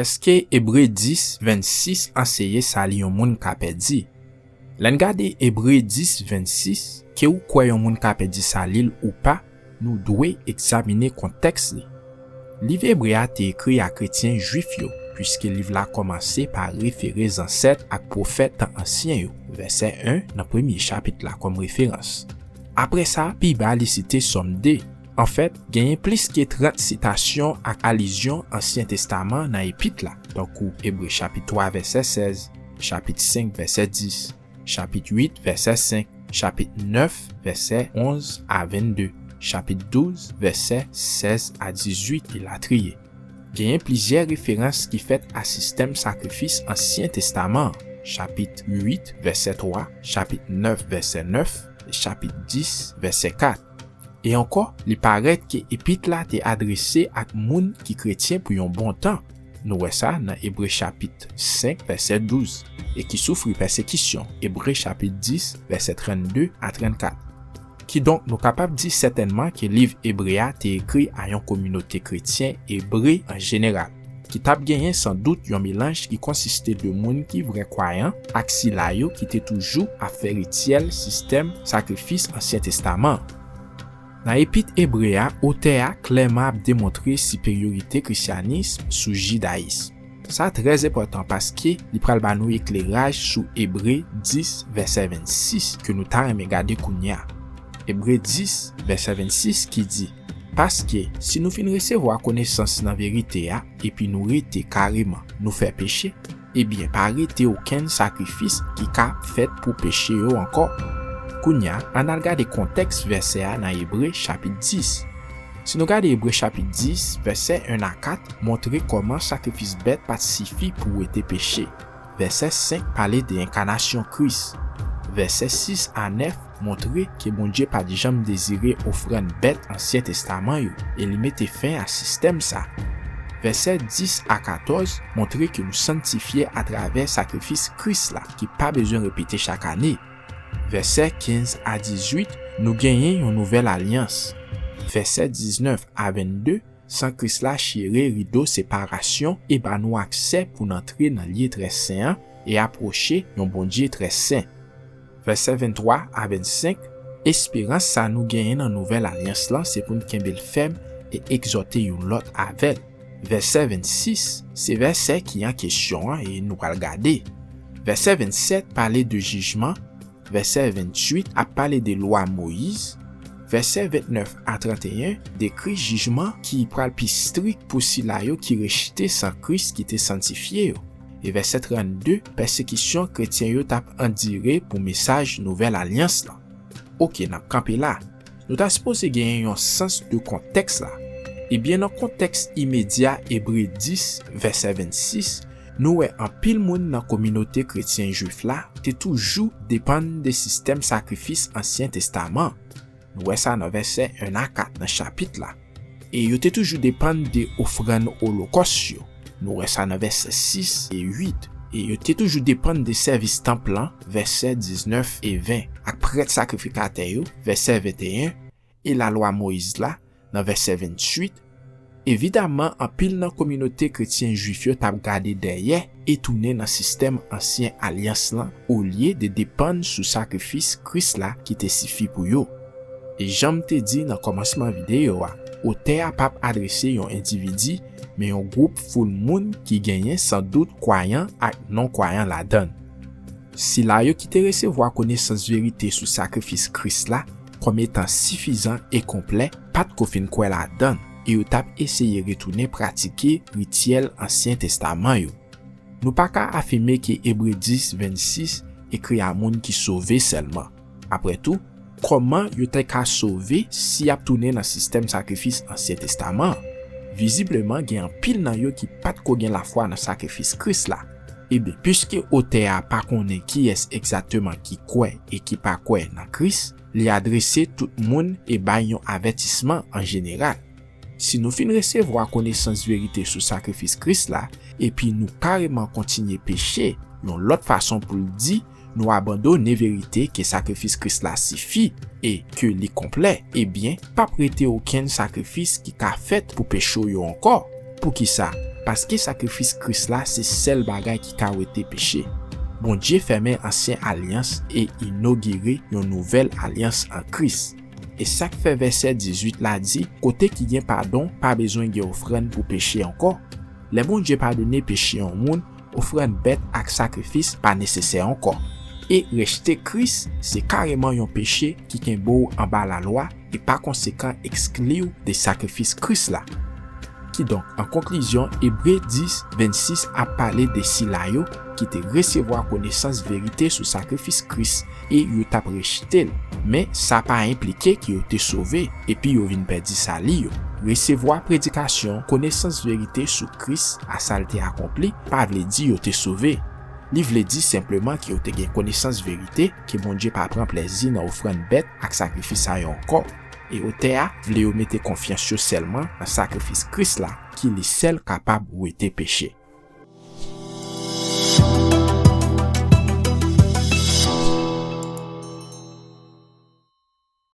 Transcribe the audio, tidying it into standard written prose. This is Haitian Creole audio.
Eske Hébreu 10, 26 enseye sa li yon moun ka pedi? Len gade Hébreu 10, 26, ke ou kwe yon moun ka pedi sa lil ou pa, nou dwe examine konteks li. Liv Hébreu te ekri a chrétien juif yo, puisque liv la komanse par référer ancêtres ak prophètes tan ancien yo, verset 1 dans premier chapitre la comme référence. Après ça, pi ba li cite Somme 2. En fait, genyen plus que 30 citations ak allusion Ancien Testament dans épître là. Donc Hébreu chapitre 3 verset 16, chapitre 5 verset 10, chapitre 8 verset 5, chapitre 9 verset 11 à 22, chapitre 12 verset 16 à 18 il a trié. Genyen plusieurs références qui fait à système sacrifice Ancien Testament, chapitre 8 verset 3, chapitre 9 verset 9, et chapitre 10 verset 4. Et encore, li paraît que épître la te adressé à moun qui chrétien pour yon bon temps. Nous voyons ça dans Hébreu chapitre 5 verset 12 et qui souffre persécution. Hébreu chapitre 10 verset 32 à 34. Qui donc nous capable dire certainement que livre Hébreu a été écrit à une communauté chrétienne hébreu en général. Qui tap gagné sans doute un mélange qui consistait de moun qui vrai croyant ak si la yo qui était toujours à faire rituel système sacrifice Ancien Testament. Dans l'épître Hébreu, auteur clairement démontré supériorité christianisme sous judaïsme. Ça très important parce que il pral ba nou éclairage sous Hébreu 10 verset 26 que nous t'a regarder kounya. Hébreu 10 verset 26 qui dit: parce que si nous fin recevoir connaissance dans vérité et puis nous rete carrément nous faire pécher, eh bien pas arrêter aucun sacrifice qui ka fait pour pécher yo encore. Kounya, on a regardé contexte verset dans Hébreu chapitre 10. Si nous regardons Hébreu chapitre 10, verset 1 à 4, montrer comment sacrifice bête suffit pour être péché. Verset 5 parlait de l'incarnation Christ. Verset 6 à 9 montrer que bon Dieu pas de jamais désiré offrande bête Ancien Testament et il mettait fin à système ça. Verset 10 à 14 montrer que nous sanctifions à travers sacrifice Christ là qui pas besoin de répéter chaque année. Verset 15 à 18, nous gagnons une nouvelle alliance. Verset 19 à 22, sans Christ la chiré rideau séparation et ba nous accès pour entrer dans lieu très saint et approcher un bon Dieu très saint. Verset 23 à 25, espérance ça nous gagne dans nouvelle alliance là, c'est pour nous kembel ferme et exhorter une l'autre avec. Verset 26, c'est verset qui en question et nous va regarder. Verset 27 parlait de jugement. Verset 28 a parlé des lois Moïse. Verset 29 à 31 décrit jugement qui pral plus strict pour si la yo qui rejeté sans Christ qui était sanctifié. Et verset 32 persécution chrétien yo tap endiré pour message nouvelle alliance là. OK, n'a campé là. Nous t'a supposé gagner un sens de contexte là. Et bien dans contexte immédiat Hébreu 10 verset 26 nous en pile moun dans communauté chrétien juif là, te toujours dépend des systèmes sacrifice Ancien Testament. Nous ça dans verset 1 à 4 dans chapitre là. Et yo te toujours dépend des offrandes holocauste. Nous ça dans verset 6 et 8. Et yo te toujours dépend des services temple verset 19 et 20. Après sacrificateur verset 21 et la loi Moïse là dans verset 28. Évidemment, en pile dans communauté chrétien juif yo t'a gardé derrière et tourné dans système ancien alliance là au lieu de dépendre sous sacrifice Christ là qui te suffit pour yo. Et j'aime te dit dans commencement vidéo auteur a pas adressé un individu mais un groupe full monde qui gagnait sans doute croyant et non croyant la donne. Si la yo qui te recevoir connaissance vérité sous sacrifice Christ là comme étant suffisant et complet, pas de kofin quoi la donne. Et yo tap essayer retourner pratiquer rituel Ancien Testament yo. Nous pas qu'à affirmer que Hébreu 10 26 écrit à moun qui sauvé seulement. Après tout, comment yo te ka sauver si a tourné dans système sacrifice Ancien Testament? Visiblement gen pile nan yo qui pas ko gen la foi dans sacrifice Christ là. Et bien puisque auteur pas connaît qui est exactement qui croit et qui pas croit dans Christ, li adresser tout moun et ba yon avertissement en général. Si nous fin recevoir connaissance vérité sur sacrifice Christ là et puis nous carrément continuer pécher, yon l'autre façon pour le dire, nous abandonner vérité que sacrifice Christ là suffit et que li complet, eh bien pas prêter aucun sacrifice qui ka fait pour pécher yo encore. Pour qui ça? paske sakrifis Christ la se sel bagay ki ka rete peche. Bon Dieu ferme ancien alliance et inaugure yon nouvel alliance en Christ. Et ça qui fait verset 18 la dit, côté qui gen pardon, pas besoin de offrande pour péché encore. Le bon Dieu pardonner péché en monde, offrande bête ak sacrifice pas nécessaire encore. Et rejeter Christ, c'est carrément un péché qui ken beau en bas la loi et par conséquent exclu des sacrifices Christ là. Qui donc, en conclusion, Hébreux 10, 26 a parlé de Silayo qui te recevoir connaissance vérité sur sacrifice Christ et yo t'a rejeté. Mais ça pas impliqué que yo te sauvé et puis yo vinn perdre sa li yo. Recevoir prédication, connaissance vérité sur Christ a salte accompli, pas vle di yo te sauvé. Li vle di simplement que yo te gen connaissance vérité que bon Dieu pas prend plaisir dans offrande bête ak sacrifice a yon encore. Et au théa, vle yo mette confiance seulement dans sacrifice Christ là, qui est seul capable ou était péché.